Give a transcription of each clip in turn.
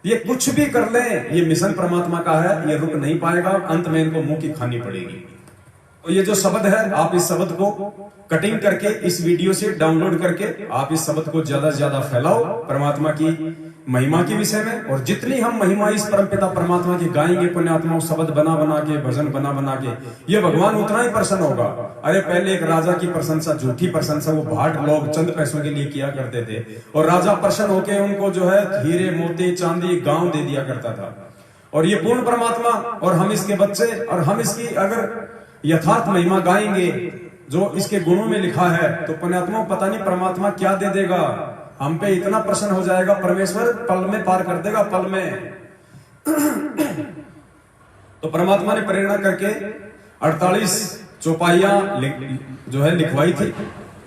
ये कुछ भी कर ले, ये मिशन परमात्मा का है, ये रुक नहीं पाएगा, अंत में इनको मुंह की खानी पड़ेगी। तो ये जो शब्द है, आप इस शब्द को कटिंग करके इस वीडियो से डाउनलोड करके आप इस शब्द को ज्यादा से ज्यादा फैलाओ परमात्मा की महिमा के विषय में। और जितनी हम महिमा इस परमपिता परमात्मा की गाएंगे पुण्यात्मा, शब्द बना बना के, भजन बना बना के, ये भगवान उतना ही प्रसन्न होगा। अरे पहले एक राजा की प्रशंसा, झूठी प्रशंसा, वो भाट लोग चंद पैसों के लिए किया करते थे, और राजा प्रसन्न होकर उनको जो है हीरे मोती चांदी गांव दे दिया करता था। और ये पूर्ण परमात्मा और हम इसके बच्चे, और हम इसकी अगर यथार्थ महिमा गाएंगे जो इसके गुणों में लिखा है, तो पुण्यात्मा पता नहीं परमात्मा क्या दे देगा, हम पे इतना प्रसन्न हो जाएगा, परमेश्वर पल में पार कर देगा, पल में। तो परमात्मा ने प्रेरणा करके 48 चौपाइयां जो है लिखवाई थी,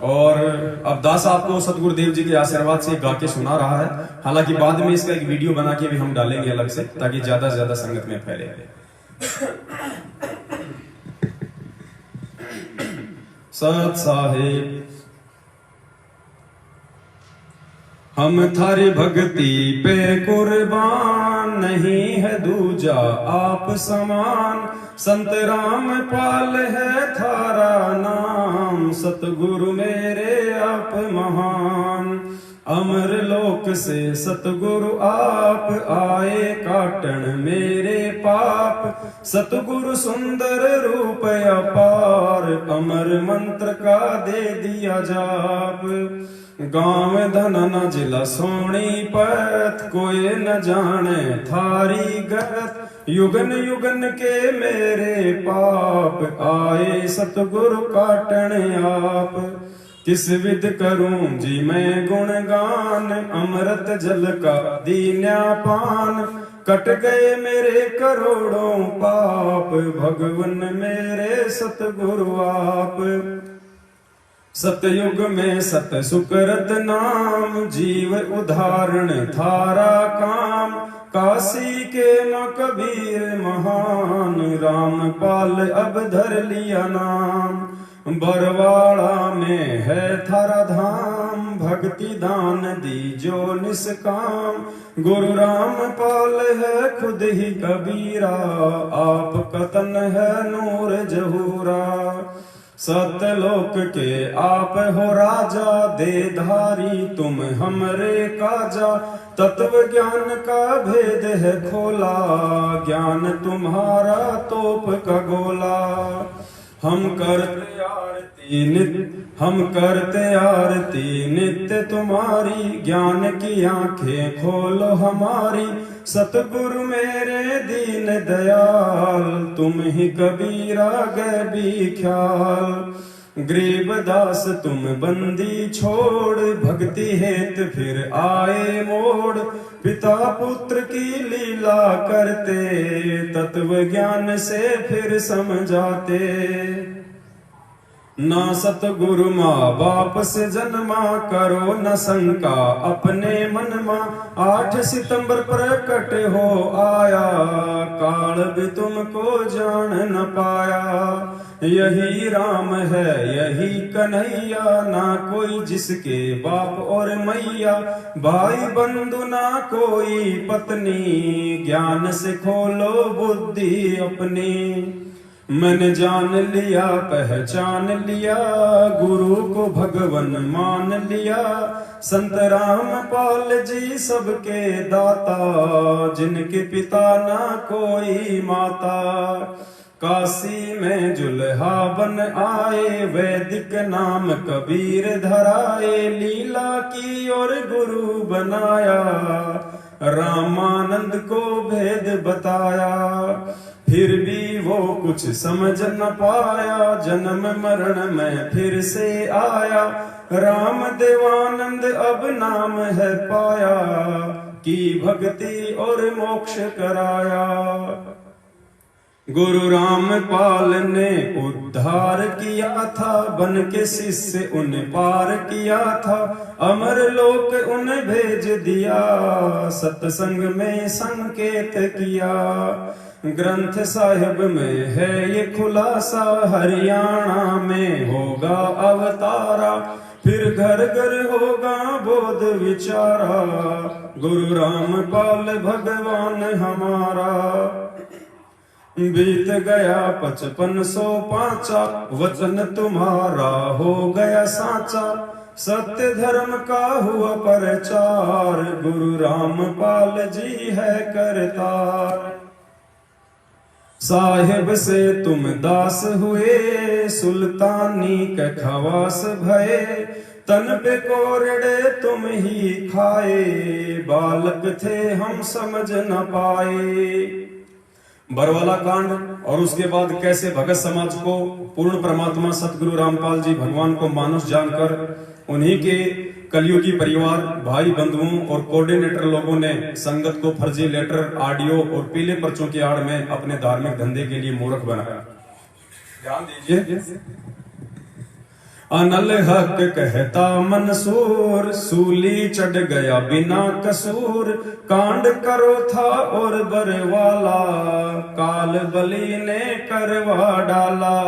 और अब दास आपको सतगुरुदेव जी के आशीर्वाद से गा के सुना रहा है। हालांकि बाद में इसका एक वीडियो बना के भी हम डालेंगे अलग से, ताकि ज्यादा से ज्यादा संगत में फैले। सत साहेब हम थारी भक्ति पे कुर्बान, नहीं है दूजा आप समान। संत राम पाल है थारा नाम, सतगुरु मेरे आप महान। अमर लोक से सतगुरु आप आए, काटन मेरे पाप। सतगुरु सुंदर रूप अपार, अमर मंत्र का दे दिया जाप। गांव धनना जिला सोनीपत, कोई न जाने थारी गत। युगन युगन के मेरे पाप, आए सतगुरु काटन आप। किस विध करूं जी मैं गुणगान, अमृत जल का दीन्या पान। कट गए मेरे करोड़ों पाप, भगवन मेरे सतगुरु आप। सतयुग में सत सुकृत नाम, जीव उदाहरण थारा काम। काशी के मां कबीर महान, रामपाल अब धर लिया नाम। बरवाड़ा में है थारा धाम, भक्ति दान दीजो निष्काम। गुरु रामपाल है खुद ही कबीरा, आप कतन है नूर जहूरा। सतलोक के आप हो राजा, दे धारी तुम हमरे काजा। तत्व ज्ञान का भेद है खोला, ज्ञान तुम्हारा तोप का गोला। हम करते आरती नित्य तुम्हारी, ज्ञान की आंखें खोलो हमारी। सतगुरु मेरे दीन दयाल, तुम ही कबीरा गए भी ख्याल। गरीब दास तुम बंदी छोड़, भक्ति हेत फिर आए मोड़। पिता पुत्र की लीला करते, तत्व ज्ञान से फिर समझाते। ना सतगुरु माँ बाप से जन्मा, करो न शंका अपने मन मा। 8 सितंबर प्रकट हो आया, काल भी तुमको जान न पाया। यही राम है यही कन्हैया, ना कोई जिसके बाप और मैया। भाई बंधु ना कोई पत्नी, ज्ञान से खोलो बुद्धि अपनी। मैंने जान लिया पहचान लिया, गुरु को भगवन मान लिया। संत रामपाल जी सबके दाता, जिनके पिता ना कोई माता। काशी में जुल्हा बन आए, वैदिक नाम कबीर धराए। लीला की और गुरु बनाया, रामानंद को भेद बताया। फिर भी वो कुछ समझ न पाया, जन्म मरण में फिर से आया। राम देवानंद अब नाम है पाया, की भक्ति और मोक्ष कराया। गुरु रामपाल ने उद्धार किया था, बन के शिष्य उन पार किया था। अमर लोक उन भेज दिया, सत्संग में संकेत किया। ग्रंथ साहिब में है ये खुलासा, हरियाणा में होगा अवतारा। फिर घर घर होगा बोध विचारा, गुरु रामपाल भगवान हमारा। बीत गया 5505, वचन तुम्हारा हो गया साचा, सत्य धर्म का हुआ प्रचार, गुरु रामपाल जी है करतार। साहिब से तुम दास हुए, सुल्तानी के खवास भये, तन पे कोरड़े तुम ही खाए, बालक थे हम समझ न पाए। बरवाला कांड और उसके बाद कैसे भगत समाज को पूर्ण परमात्मा सतगुरु रामपाल जी भगवान को मानुष जानकर उन्हीं के कलयुगी परिवार भाई बंधुओं और कोऑर्डिनेटर लोगों ने संगत को फर्जी लेटर, ऑडियो और पीले पर्चों की आड़ में अपने धार्मिक धंधे के लिए मूर्ख बनाया। ध्यान दीजिए। अनल हक कहता मंसूर, सूली चढ़ गया बिना कसूर, कांड करो था और बरवाला, काल बली ने करवा डाला।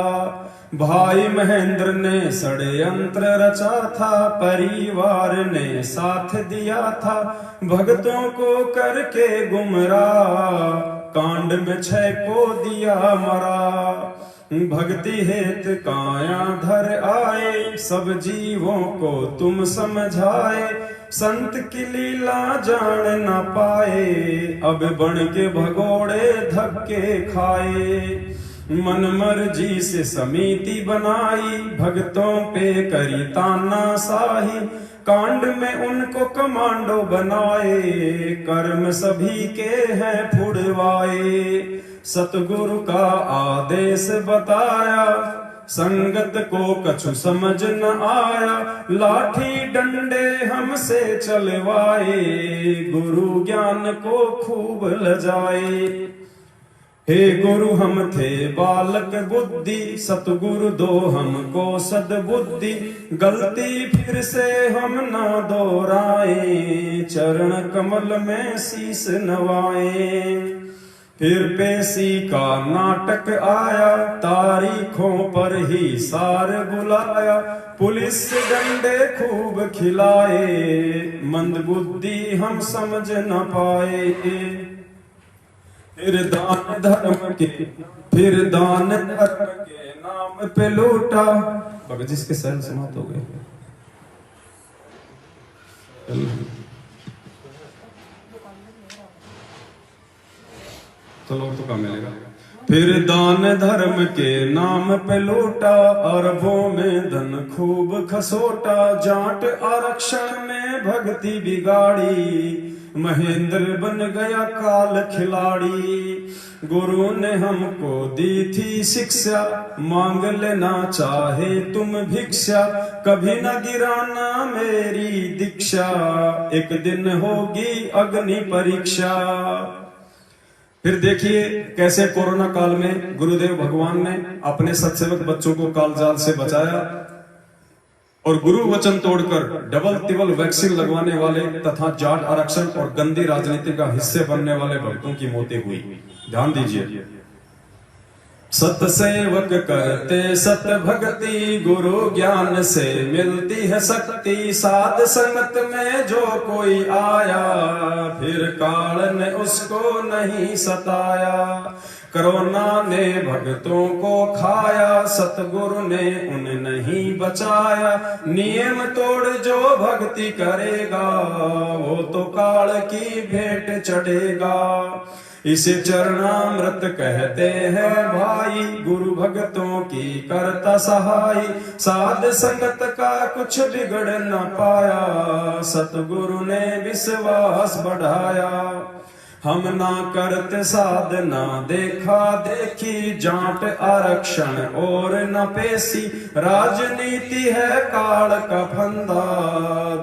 भाई महेंद्र ने षड्यंत्र रचा था, परिवार ने साथ दिया था, भक्तों को करके गुमराह, कांड में 6 को दिया मरा। भक्ति हेत काया धर आए, सब जीवों को तुम समझाए, संत की लीला जान न पाए, अब बन के भगोड़े धक्के खाए। मन मर्जी से समिति बनाई, भक्तों पे करी तानाशाही, कांड में उनको कमांडो बनाए, कर्म सभी के हैं फुड़वाए। सतगुरु का आदेश बताया, संगत को कछु समझ न आया, लाठी डंडे हमसे चलवाए, गुरु ज्ञान को खूब लजाए। हे गुरु हम थे बालक बुद्धि, सतगुरु दो हमको सद्बुद्धि, गलती फिर से हम ना दोहराए, चरण कमल में शीश नवाए। फिर पेशी का नाटक आया, तारीखों पर ही सार बुलाया, पुलिस डंडे खूब खिलाए, मंदबुद्धि हम समझ न पाए। फिर दान धर्म के नाम पे लूटा। भगत जी इसके सैल समाप्त हो गए। चलो तो कम मिलेगा। फिर दान धर्म के नाम पे लूटा, अरबों में धन खूब खसोटा, जाट आरक्षण में भक्ति बिगाड़ी, महेंद्र बन गया काल खिलाड़ी। गुरु ने हमको दी थी शिक्षा, मांग लेना चाहे तुम भिक्षा, कभी न गिराना मेरी दीक्षा, एक दिन होगी अग्नि परीक्षा। फिर देखिए कैसे कोरोना काल में गुरुदेव भगवान ने अपने सत्सेवक बच्चों को कालजाल से बचाया और गुरु वचन तोड़कर डबल तिबल वैक्सीन लगवाने वाले तथा जाट आरक्षण और गंदी राजनीति का हिस्से बनने वाले भक्तों की मौतें हुई। ध्यान दीजिए। सतसेवक करते सत भक्ति, गुरु ज्ञान से मिलती है शक्ति, साध संगत में जो कोई आया, फिर काल ने उसको नहीं सताया। कोरोना ने भक्तों को खाया, सतगुरु ने उन्हें नहीं बचाया, नियम तोड़ जो भक्ति करेगा, वो तो काल की भेंट चढ़ेगा। इसे चरणामृत कहते हैं भाई, गुरु भक्तों की करता सहाय, साध संगत का कुछ बिगड़ न पाया, सतगुरु ने विश्वास बढ़ाया। हम ना करते साधना देखा देखी, जाट आरक्षण और न पेशी, राजनीति है काल का फंदा,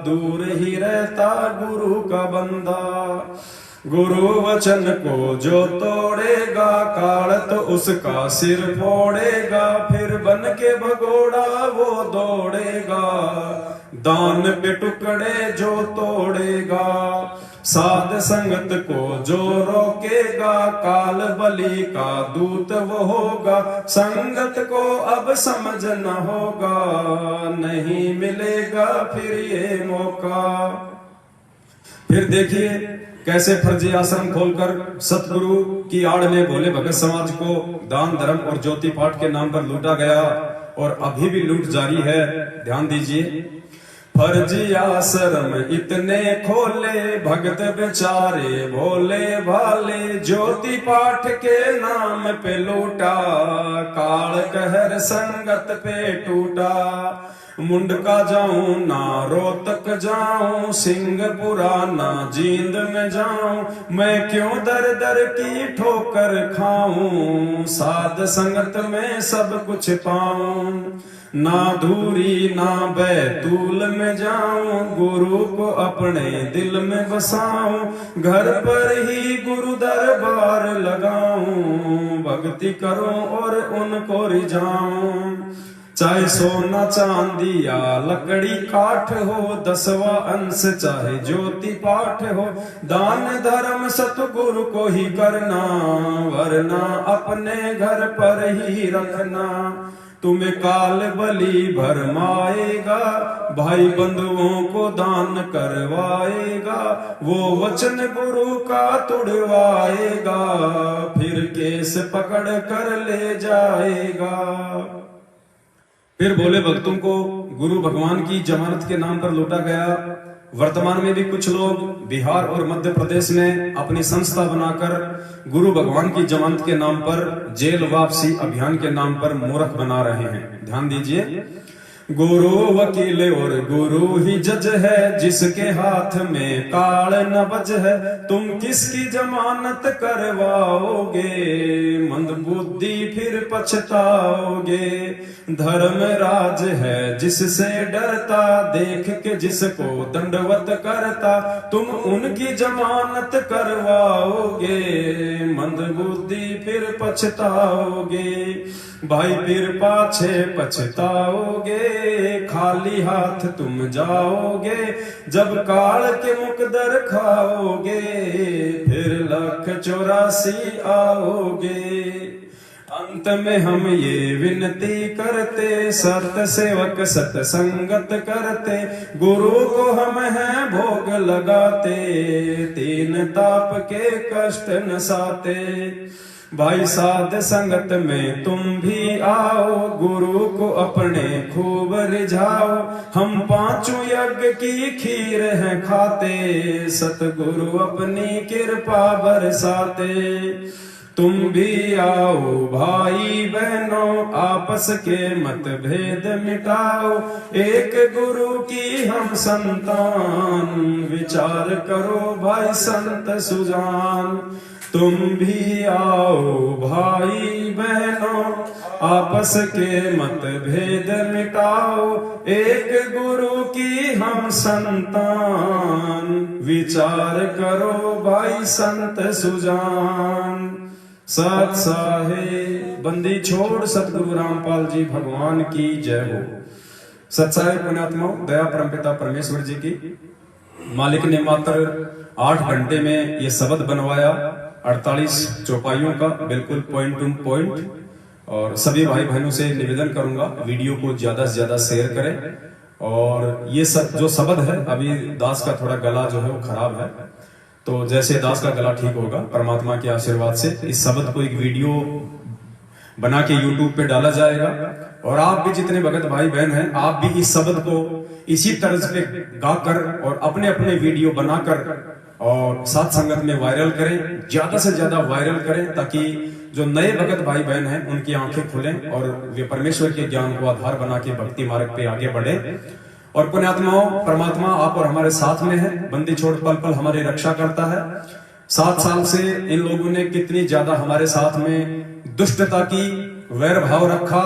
दूर ही रहता गुरु का बंदा। गुरु वचन को जो तोड़ेगा, काल तो उसका सिर फोड़ेगा, फिर बन के भगोड़ा वो दौड़ेगा, दान पे टुकड़े जो तोड़ेगा। साध संगत को जो रोकेगा, काल बलि का दूत वो होगा। संगत को अब समझ न होगा, नहीं मिलेगा फिर ये मौका। फिर देखिए कैसे फर्जी आश्रम खोलकर सतगुरु की आड़ में भोले भगत समाज को दान धर्म और ज्योति पाठ के नाम पर लूटा गया और अभी भी लूट जारी है। ध्यान दीजिए, फर्जी आश्रम इतने खोले, भगत बेचारे भोले भाले, ज्योति पाठ के नाम पे लूटा, काल कहर संगत पे टूटा। मुंडका जाऊं ना रोहतक जाऊं, सिंहपुरा ना जींद में जाऊं, मैं क्यों दर दर की ठोकर खाऊं, साध संगत में सब कुछ पाऊं। ना धूरी ना बैतूल में जाऊं, गुरु को अपने दिल में बसाऊं, घर पर ही गुरु दरबार लगाऊं, भक्ति करूं और उनको रिझाऊं। चाहे सोना चांदी या लकड़ी काठ हो, 10वां अंश चाहे ज्योति पाठ हो, दान धर्म सतगुरु को ही करना, वरना अपने घर पर ही रखना। तुम्हें काल बलि भरमाएगा, भाई बंधुओं को दान करवाएगा, वो वचन गुरु का तुड़वाएगा, फिर केस पकड़ कर ले जाएगा। फिर भोले भक्तों को गुरु भगवान की जमानत के नाम पर लूटा गया। वर्तमान में भी कुछ लोग बिहार और मध्य प्रदेश में अपनी संस्था बनाकर गुरु भगवान की जमानत के नाम पर जेल वापसी अभियान के नाम पर मूर्ख बना रहे हैं। ध्यान दीजिए, गुरु वकील और गुरु ही जज है, जिसके हाथ में काल न बज है, तुम किसकी जमानत करवाओगे, मंद बुद्धि फिर पछताओगे। धर्मराज है जिससे डरता, देख के जिसको दंडवत करता, तुम उनकी जमानत करवाओगे, मंद बुद्धि फिर पछताओगे। भाई फिर पाछे पछताओगे, खाली हाथ तुम जाओगे, जब काल के मुकदर खाओगे, फिर 1,84 आओगे। अंत में हम ये विनती करते, सत सेवक सत्संगत करते, गुरु को हम हैं भोग लगाते, 3 ताप के कष्ट नसाते। भाई साध संगत में तुम भी आओ, गुरु को अपने खूब रिझाओ, हम 5 यज्ञ की खीर है खाते, सतगुरु अपनी कृपा बरसाते। तुम भी आओ भाई बहनों, आपस के मतभेद मिटाओ, एक गुरु की हम संतान, विचार करो भाई संत सुजान। तुम भी आओ भाई बहनों, आपस के मतभेद मिटाओ, एक गुरु की हम संतान, विचार करो भाई संत सुजान। सत साहेब बंदी छोड़ सतगुरु रामपाल जी भगवान की जय हो। सत्साई पुण्यात्माओं, दया परमपिता परमेश्वर जी की। मालिक ने मात्र 8 घंटे में ये शब्द बनवाया, 48 चौपाइयों का, बिल्कुल पॉइंट टू पॉइंट। और सभी भाई बहनों से निवेदन करूंगा वीडियो को ज्यादा से ज्यादा शेयर करें। और ये सब जो शब्द है, अभी दास का थोड़ा गला जो है वो खराब है, तो जैसे दास का गला ठीक होगा परमात्मा के आशीर्वाद से इस शब्द को एक वीडियो बना के यूट्यूब पे डाला जाएगा। और आप भी जितने भगत भाई बहन हैं, आप भी इस शब्द को इसी तर्ज पे गाकर और अपने अपने वीडियो बनाकर और साथ संगत में वायरल करें, ज्यादा से ज्यादा वायरल करें, ताकि जो नए भगत भाई बहन हैं उनकी आंखें खुलें और वे परमेश्वर के ज्ञान को आधार बना के भक्ति मार्ग पे आगे बढ़े। और पुण्यात्माओं, परमात्मा आप और हमारे साथ में है, बंदी छोड़ पल पल हमारी रक्षा करता है। 7 साल से इन लोगों ने कितनी ज्यादा हमारे साथ में दुष्टता की, वैर भाव रखा।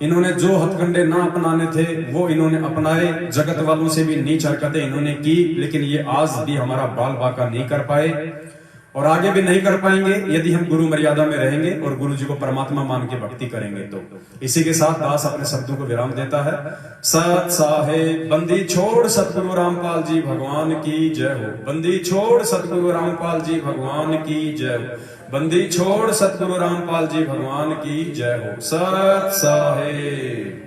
इन्होंने जो हथकंडे ना अपनाने थे वो इन्होंने अपनाए, जगत वालों से भी नीच हरकतें इन्होंने की, लेकिन ये आज भी हमारा बाल बाका नहीं कर पाए। और आगे भी नहीं कर पाएंगे यदि हम गुरु मर्यादा में रहेंगे और गुरु जी को परमात्मा मान के भक्ति करेंगे। तो इसी के साथ दास अपने शब्दों को विराम देता है। सत साहेब बंदी छोड़ सतगुरु रामपाल जी भगवान की जय हो। बंदी छोड़ सतगुरु रामपाल जी भगवान की जय हो। बंदी छोड़ सतगुरु रामपाल जी भगवान की जय हो। सत साहेब।